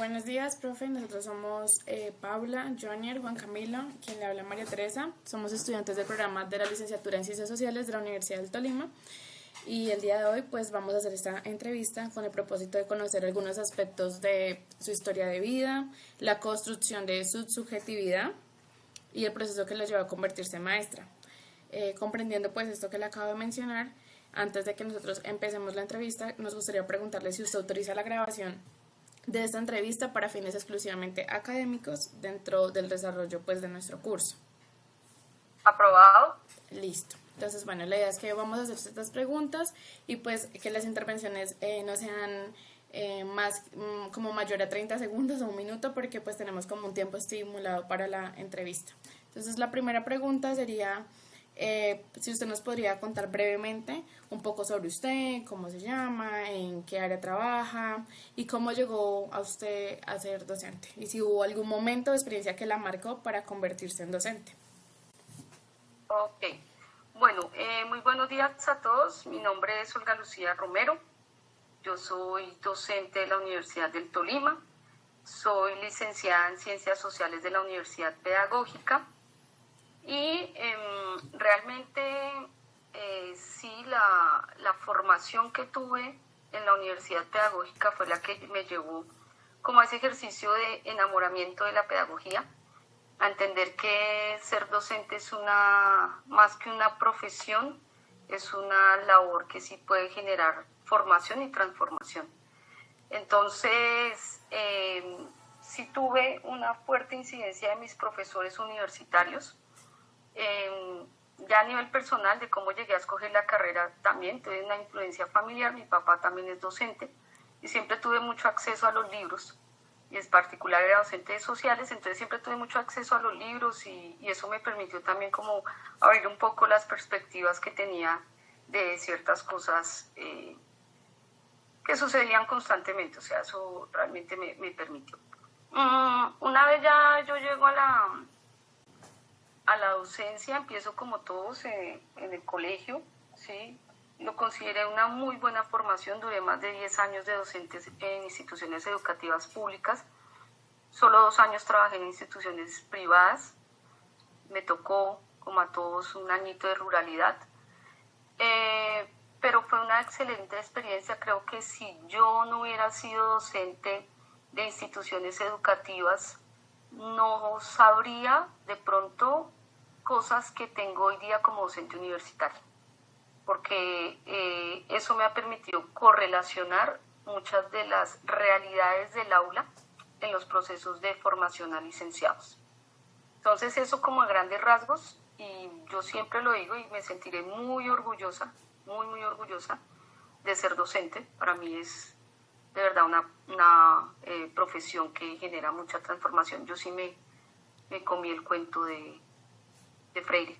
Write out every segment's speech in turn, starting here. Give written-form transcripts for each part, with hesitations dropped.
Buenos días, profe. Nosotros somos Paula, Jonier, Juan Camilo, quien le habla María Teresa. Somos estudiantes del programa de la licenciatura en Ciencias Sociales de la Universidad del Tolima. Y el día de hoy pues vamos a hacer esta entrevista con el propósito de conocer algunos aspectos de su historia de vida, la construcción de su subjetividad y el proceso que los llevó a convertirse en maestra. Comprendiendo pues esto que le acabo de mencionar, antes de que nosotros empecemos la entrevista, nos gustaría preguntarle si usted autoriza la grabación de esta entrevista para fines exclusivamente académicos dentro del desarrollo pues de nuestro curso. Aprobado. Listo. Entonces, bueno, la idea es que vamos a hacer estas preguntas y pues que las intervenciones no sean como mayor a 30 segundos o un minuto, porque pues tenemos como un tiempo estimulado para la entrevista. Entonces, la primera pregunta sería si usted nos podría contar brevemente un poco sobre usted, cómo se llama, en qué área trabaja y cómo llegó a usted a ser docente, y si hubo algún momento de experiencia que la marcó para convertirse en docente. Ok, bueno, muy buenos días a todos. Mi nombre es Olga Lucía Romero. Yo soy docente de la Universidad del Tolima. Soy licenciada en Ciencias Sociales de la Universidad Pedagógica. Y realmente sí, la formación que tuve en la Universidad Pedagógica fue la que me llevó como a ese ejercicio de enamoramiento de la pedagogía, a entender que ser docente es más que una profesión, es una labor que sí puede generar formación y transformación. Entonces, sí tuve una fuerte incidencia de mis profesores universitarios. Ya a nivel personal, de cómo llegué a escoger la carrera, también tuve una influencia familiar. Mi papá también es docente y siempre tuve mucho acceso a los libros, y en particular era docente de sociales, entonces siempre tuve mucho acceso a los libros y eso me permitió también como abrir un poco las perspectivas que tenía de ciertas cosas que sucedían constantemente. O sea, eso realmente me permitió. Una vez ya yo llego a la docencia, empiezo como todos en el colegio, ¿sí? Lo consideré una muy buena formación. Duré más de 10 años de docentes en instituciones educativas públicas. Solo 2 años trabajé en instituciones privadas. Me tocó, como a todos, un añito de ruralidad. Pero fue una excelente experiencia. Creo que si yo no hubiera sido docente de instituciones educativas, no sabría de pronto cosas que tengo hoy día como docente universitario, porque eso me ha permitido correlacionar muchas de las realidades del aula en los procesos de formación a licenciados. Entonces eso como a grandes rasgos, y yo siempre lo digo y me sentiré muy orgullosa, muy orgullosa de ser docente. Para mí es de verdad una profesión que genera mucha transformación. Yo sí me comí el cuento de Freire,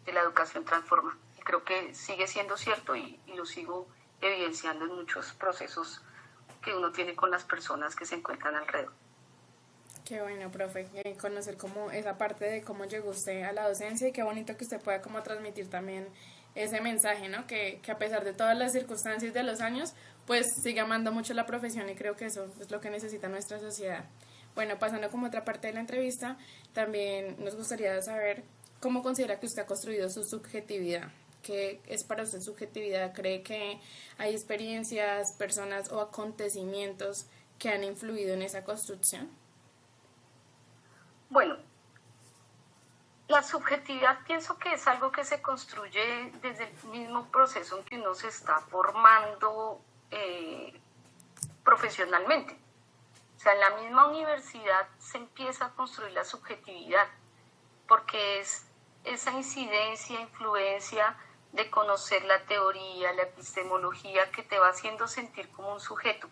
de la educación transforma. Y creo que sigue siendo cierto y lo sigo evidenciando en muchos procesos que uno tiene con las personas que se encuentran alrededor. Qué bueno, profe, conocer como esa parte de cómo llegó usted a la docencia, y qué bonito que usted pueda como transmitir también ese mensaje, ¿no? Que a pesar de todas las circunstancias de los años, pues sigue amando mucho la profesión, y creo que eso es lo que necesita nuestra sociedad. Bueno, pasando como otra parte de la entrevista, también nos gustaría saber cómo considera que usted ha construido su subjetividad. ¿Qué es para usted subjetividad? ¿Cree que hay experiencias, personas o acontecimientos que han influido en esa construcción? Bueno, la subjetividad pienso que es algo que se construye desde el mismo proceso en que uno se está formando profesionalmente. O sea, en la misma universidad se empieza a construir la subjetividad, porque es esa incidencia, influencia de conocer la teoría, la epistemología, que te va haciendo sentir como un sujeto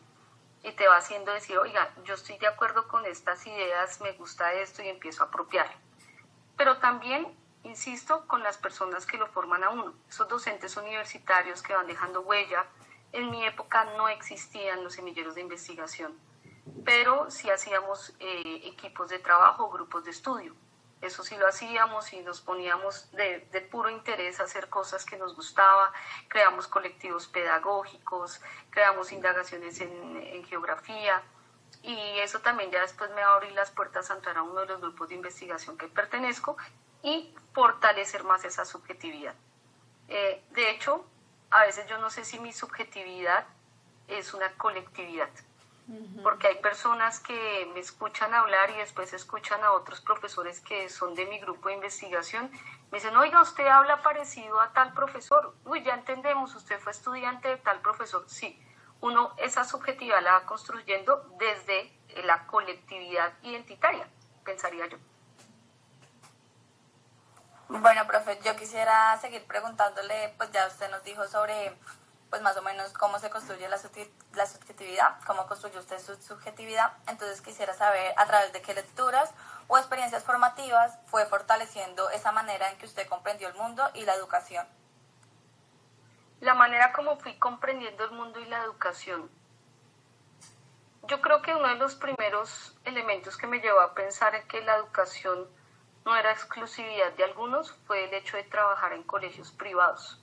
y te va haciendo decir, oiga, yo estoy de acuerdo con estas ideas, me gusta esto, y empiezo a apropiarlo. Pero también, insisto, con las personas que lo forman a uno, esos docentes universitarios que van dejando huella. En mi época no existían los semilleros de investigación, pero sí hacíamos equipos de trabajo, grupos de estudio. Eso sí lo hacíamos y nos poníamos de puro interés a hacer cosas que nos gustaba. Creamos colectivos pedagógicos, creamos indagaciones en geografía, y eso también ya después me va a abrir las puertas a entrar a uno de los grupos de investigación que pertenezco y fortalecer más esa subjetividad. De hecho, a veces yo no sé si mi subjetividad es una colectividad, porque hay personas que me escuchan hablar y después escuchan a otros profesores que son de mi grupo de investigación, me dicen, oiga, usted habla parecido a tal profesor, uy, ya entendemos, usted fue estudiante de tal profesor, sí, uno esa subjetividad la va construyendo desde la colectividad identitaria, pensaría yo. Bueno, profe, yo quisiera seguir preguntándole, pues ya usted nos dijo sobre, pues más o menos cómo se construye la subjetividad, cómo construye usted su subjetividad, entonces quisiera saber a través de qué lecturas o experiencias formativas fue fortaleciendo esa manera en que usted comprendió el mundo y la educación. La manera como fui comprendiendo el mundo y la educación. Yo creo que uno de los primeros elementos que me llevó a pensar en que la educación no era exclusividad de algunos fue el hecho de trabajar en colegios privados.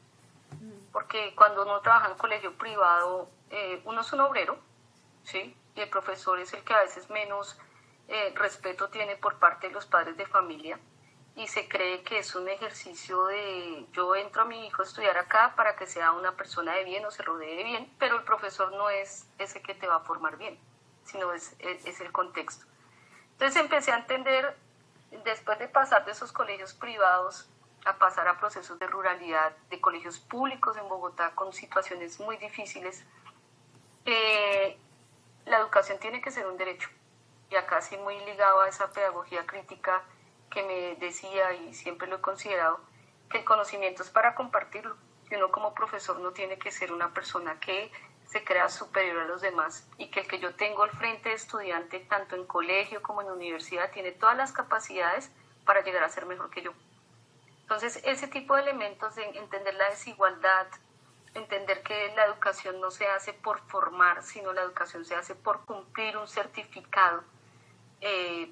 Porque cuando uno trabaja en colegio privado, uno es un obrero, ¿sí? Y el profesor es el que a veces menos respeto tiene por parte de los padres de familia. Y se cree que es un ejercicio de yo entro a mi hijo a estudiar acá para que sea una persona de bien o se rodee de bien, pero el profesor no es ese que te va a formar bien, sino es el contexto. Entonces empecé a entender, después de pasar de esos colegios privados a pasar a procesos de ruralidad, de colegios públicos en Bogotá con situaciones muy difíciles, la educación tiene que ser un derecho. Y acá sí muy ligado a esa pedagogía crítica que me decía, y siempre lo he considerado, que el conocimiento es para compartirlo. Y uno como profesor no tiene que ser una persona que se crea superior a los demás, y que el que yo tengo al frente de estudiante, tanto en colegio como en universidad, tiene todas las capacidades para llegar a ser mejor que yo. Entonces, ese tipo de elementos de entender la desigualdad, entender que la educación no se hace por formar, sino la educación se hace por cumplir un certificado,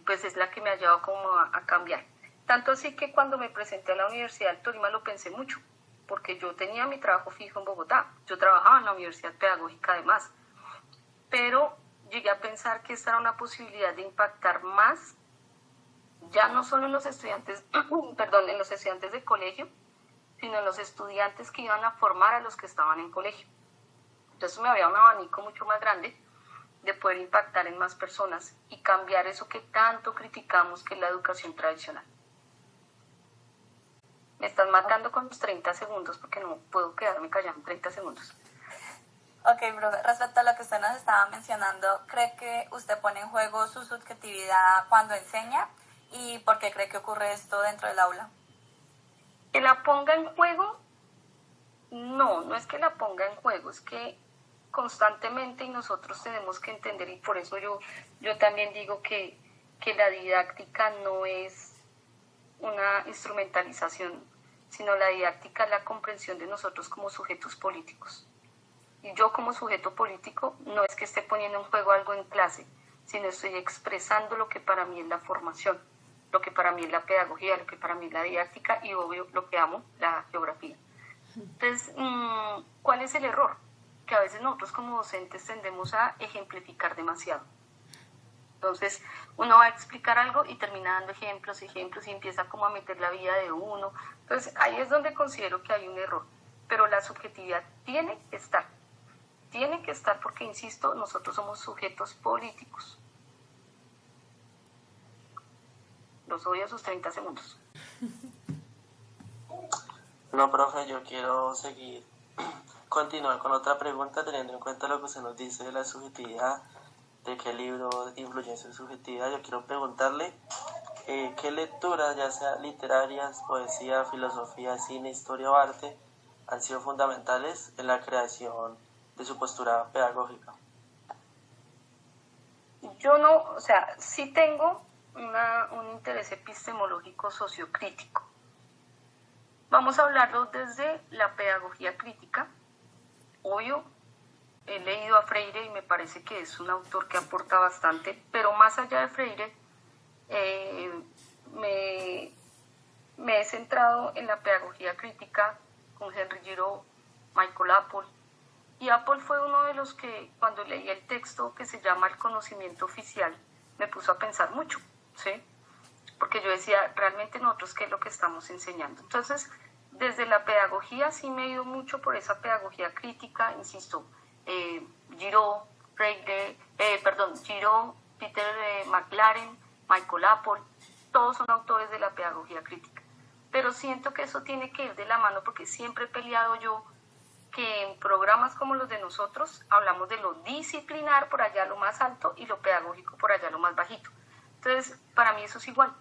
pues es la que me ha llevado como a cambiar. Tanto así que cuando me presenté a la Universidad del Tolima lo pensé mucho, porque yo tenía mi trabajo fijo en Bogotá, yo trabajaba en la Universidad Pedagógica además, pero llegué a pensar que esta era una posibilidad de impactar más, ya no solo en los estudiantes, en los estudiantes de colegio, sino en los estudiantes que iban a formar a los que estaban en colegio. Entonces me había un abanico mucho más grande de poder impactar en más personas y cambiar eso que tanto criticamos, que es la educación tradicional. Me están matando con los 30 segundos porque no puedo quedarme callada en 30 segundos. Ok, profe, respecto a lo que usted nos estaba mencionando, ¿cree que usted pone en juego su subjetividad cuando enseña? ¿Y por qué cree que ocurre esto dentro del aula? ¿Que la ponga en juego? No es que la ponga en juego, es que constantemente y nosotros tenemos que entender, y por eso yo también digo que la didáctica no es una instrumentalización, sino la didáctica es la comprensión de nosotros como sujetos políticos. Y yo como sujeto político no es que esté poniendo en juego algo en clase, sino estoy expresando lo que para mí es la formación, lo que para mí es la pedagogía, lo que para mí es la didáctica y obvio lo que amo, la geografía. Entonces, ¿cuál es el error? Que a veces nosotros como docentes tendemos a ejemplificar demasiado. Entonces, uno va a explicar algo y termina dando ejemplos y empieza como a meter la vida de uno. Entonces, ahí es donde considero que hay un error. Pero la subjetividad tiene que estar porque, insisto, nosotros somos sujetos políticos. Los odio a sus 30 segundos. No, profe, yo quiero continuar con otra pregunta, teniendo en cuenta lo que usted nos dice de la subjetividad, de qué libro influye en su subjetividad. Yo quiero preguntarle qué lecturas, ya sea literarias, poesía, filosofía, cine, historia o arte, han sido fundamentales en la creación de su postura pedagógica. Yo sí tengo un interés epistemológico sociocrítico. Vamos a hablarlo desde la pedagogía crítica. Obvio, he leído a Freire y me parece que es un autor que aporta bastante, pero más allá de Freire, me he centrado en la pedagogía crítica con Henry Giraud, Michael Apple, Y Apple fue uno de los que, cuando leí el texto que se llama El conocimiento oficial, me puso a pensar mucho, ¿sí? Porque yo decía, realmente nosotros, ¿qué es lo que estamos enseñando? Entonces, desde la pedagogía sí me he ido mucho por esa pedagogía crítica, insisto, Giraud, Peter McLaren, Michael Apple, todos son autores de la pedagogía crítica. Pero siento que eso tiene que ir de la mano, porque siempre he peleado yo que en programas como los de nosotros hablamos de lo disciplinar por allá lo más alto y lo pedagógico por allá lo más bajito. Entonces, para mí eso es igual.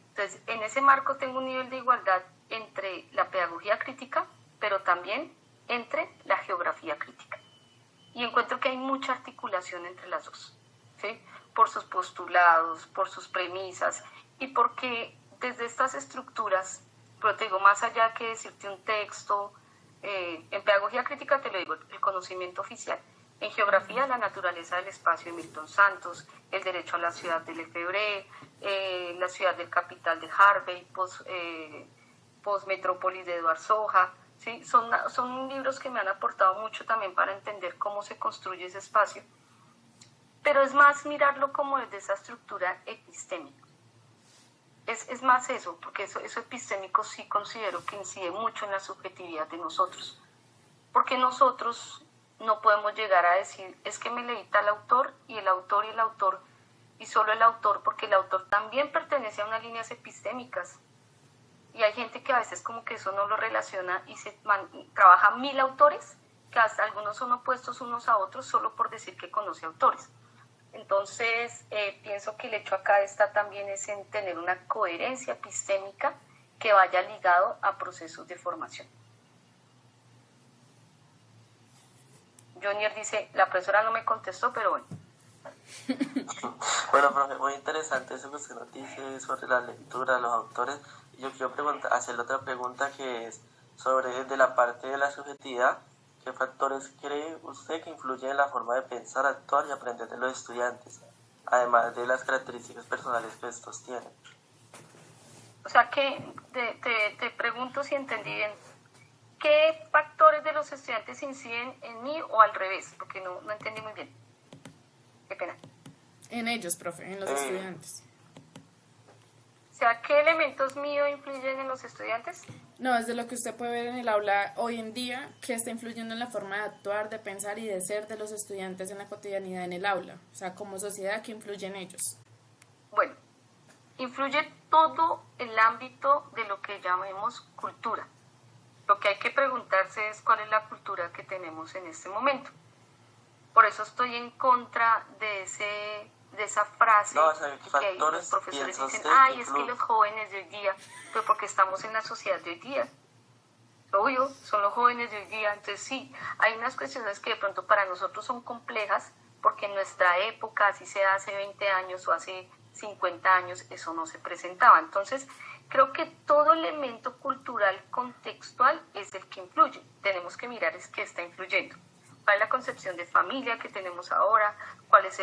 Entonces, en ese marco tengo un nivel de igualdad entre la pedagogía crítica, pero también entre la geografía crítica. Y encuentro que hay mucha articulación entre las dos, ¿sí? Por sus postulados, por sus premisas y porque desde estas estructuras, pero te digo, más allá que decirte un texto, en pedagogía crítica te lo digo, el conocimiento oficial. En geografía, la naturaleza del espacio de Milton Santos, el derecho a la ciudad de Lefebvre, la ciudad del capital de Harvey, Postmetrópolis de Eduard Soja, ¿sí? Son libros que me han aportado mucho también para entender cómo se construye ese espacio. Pero es más mirarlo como desde esa estructura epistémica. Es más eso, porque eso epistémico sí considero que incide mucho en la subjetividad de nosotros. Porque nosotros no podemos llegar a decir, es que me leí tal autor y el autor y el autor, y solo el autor, porque el autor también pertenece a unas líneas epistémicas. Y hay gente que a veces como que eso no lo relaciona y trabaja 1000 autores, que hasta algunos son opuestos unos a otros solo por decir que conoce autores. Entonces, pienso que el hecho acá está también es en tener una coherencia epistémica que vaya ligado a procesos de formación. Jonier dice, la profesora no me contestó, pero bueno. Bueno, profe, muy interesante eso que usted nos dice sobre la lectura, los autores. Yo quiero hacerle otra pregunta que es sobre desde la parte de la subjetividad. ¿Qué factores cree usted que influyen en la forma de pensar, actuar y aprender de los estudiantes, además de las características personales que estos tienen? O sea, que te pregunto si entendí bien. ¿Qué factores de los estudiantes inciden en mí o al revés? Porque no entendí muy bien. Qué pena. En ellos, profe, en los estudiantes. O sea, ¿qué elementos míos influyen en los estudiantes? No, es de lo que usted puede ver en el aula hoy en día, que está influyendo en la forma de actuar, de pensar y de ser de los estudiantes en la cotidianidad en el aula. O sea, como sociedad, ¿qué influye en ellos? Bueno, influye todo el ámbito de lo que llamemos cultura. Lo que hay que preguntarse es cuál es la cultura que tenemos en este momento. Por eso estoy en contra de esa frase que los profesores dicen, ay, es que los jóvenes de hoy día, pero porque estamos en la sociedad de hoy día. Obvio, son los jóvenes de hoy día. Entonces sí, hay unas cuestiones que de pronto para nosotros son complejas, porque en nuestra época, así sea hace 20 años o hace 50 años, eso no se presentaba. Entonces, creo que todo elemento cultural contextual es el que influye. Tenemos que mirar es qué está influyendo. ¿Cuál es la concepción de familia que tenemos ahora? ¿Cuál es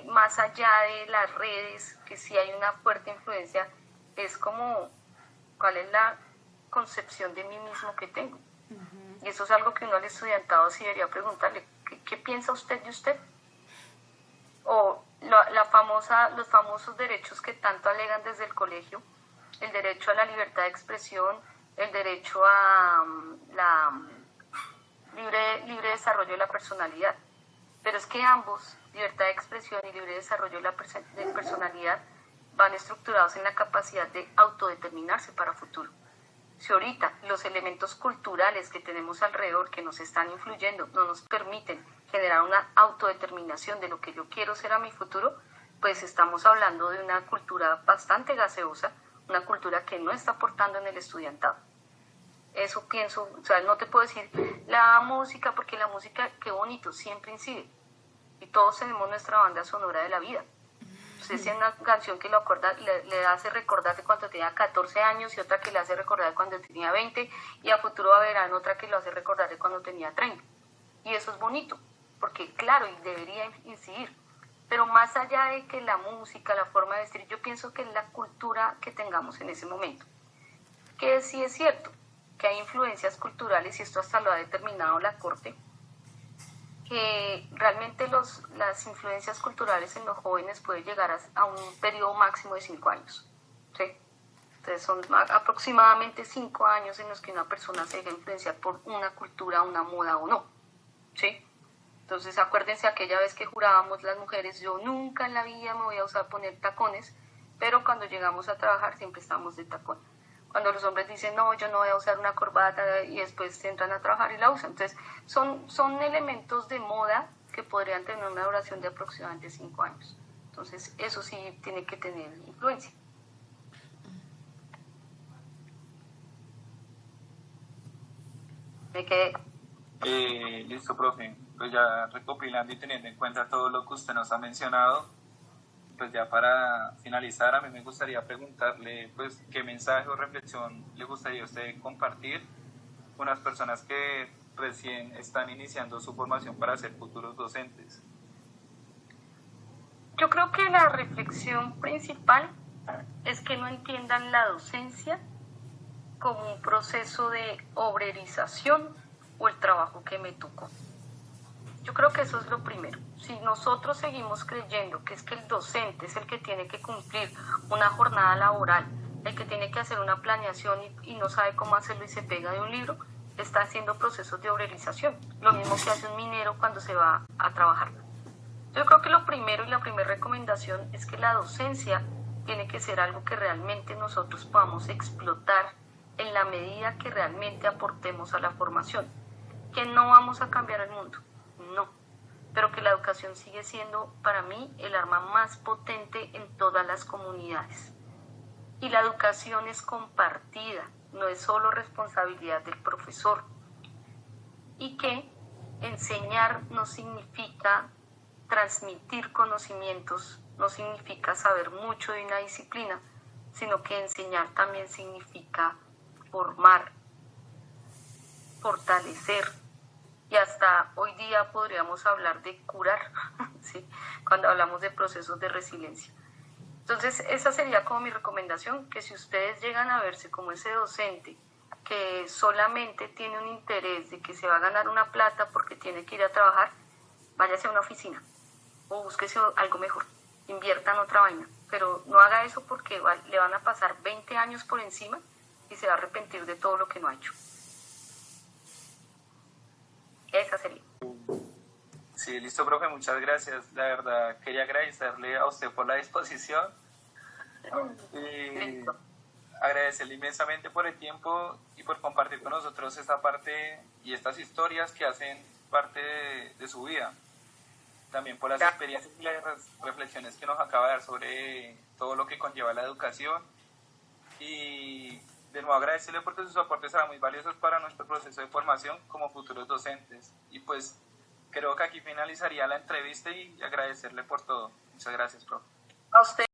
más allá de las redes, que sí hay una fuerte influencia, es como cuál es la concepción de mí mismo que tengo? Uh-huh. Y eso es algo que uno al estudiantado sí debería preguntarle, ¿qué piensa usted de usted? O los famosos derechos que tanto alegan desde el colegio, el derecho a la libertad de expresión, el derecho a la libre desarrollo de la personalidad. Pero es que ambos, libertad de expresión y libre desarrollo de la personalidad, van estructurados en la capacidad de autodeterminarse para futuro. Si ahorita los elementos culturales que tenemos alrededor, que nos están influyendo, no nos permiten generar una autodeterminación de lo que yo quiero ser a mi futuro, pues estamos hablando de una cultura bastante gaseosa, una cultura que no está aportando en el estudiantado. Eso pienso, o sea, no te puedo decir la música, porque la música, qué bonito, siempre incide. Y todos tenemos nuestra banda sonora de la vida. Usted tiene una canción que le hace recordar de cuando tenía 14 años y otra que le hace recordar de cuando tenía 20 y a futuro va a haber otra que lo hace recordar de cuando tenía 30. Y eso es bonito, porque claro, y debería incidir. Pero más allá de que la música, la forma de vestir, yo pienso que es la cultura que tengamos en ese momento. Que sí es cierto, que hay influencias culturales, y esto hasta lo ha determinado la Corte, que realmente las influencias culturales en los jóvenes pueden llegar a un periodo máximo de 5 años. ¿Sí? Entonces son aproximadamente 5 años en los que una persona se deja influenciar por una cultura, una moda o no. ¿Sí? Entonces acuérdense aquella vez que jurábamos las mujeres, yo nunca en la vida me voy a poner tacones, pero cuando llegamos a trabajar siempre estamos de tacón. Cuando los hombres dicen, no, yo no voy a usar una corbata y después entran a trabajar y la usan. Entonces, son elementos de moda que podrían tener una duración de aproximadamente 5 años. Entonces, eso sí tiene que tener influencia. Me quedé. Listo, profe. Pues ya recopilando y teniendo en cuenta todo lo que usted nos ha mencionado, pues ya para finalizar, a mí me gustaría preguntarle, pues, qué mensaje o reflexión le gustaría a usted compartir con las personas que recién están iniciando su formación para ser futuros docentes. Yo creo que la reflexión principal es que no entiendan la docencia como un proceso de obrerización o el trabajo que me tocó. Yo creo que eso es lo primero. Si nosotros seguimos creyendo que es que el docente es el que tiene que cumplir una jornada laboral, el que tiene que hacer una planeación y no sabe cómo hacerlo y se pega de un libro, está haciendo procesos de obrerización. Lo mismo que hace un minero cuando se va a trabajar. Yo creo que lo primero y la primera recomendación es que la docencia tiene que ser algo que realmente nosotros podamos explotar en la medida que realmente aportemos a la formación. Que no vamos a cambiar el mundo. No, pero que la educación sigue siendo para mí el arma más potente en todas las comunidades. Y la educación es compartida, no es solo responsabilidad del profesor. Y que enseñar no significa transmitir conocimientos, no significa saber mucho de una disciplina, sino que enseñar también significa formar, fortalecer. Y hasta hoy día podríamos hablar de curar, ¿sí? Cuando hablamos de procesos de resiliencia. Entonces, esa sería como mi recomendación, que si ustedes llegan a verse como ese docente que solamente tiene un interés de que se va a ganar una plata porque tiene que ir a trabajar, váyase a una oficina o búsquese algo mejor, inviertan otra vaina, pero no haga eso porque le van a pasar 20 años por encima y se va a arrepentir de todo lo que no ha hecho. Esa sería. Sí, listo, profe, muchas gracias. La verdad, quería agradecerle a usted por la disposición y agradecerle inmensamente por el tiempo y por compartir con nosotros esta parte y estas historias que hacen parte de su vida. También por las experiencias y las reflexiones que nos acaba de dar sobre todo lo que conlleva la educación. Y de nuevo agradecerle porque sus aportes serán muy valiosos para nuestro proceso de formación como futuros docentes. Y pues creo que aquí finalizaría la entrevista y agradecerle por todo. Muchas gracias, profe. A usted.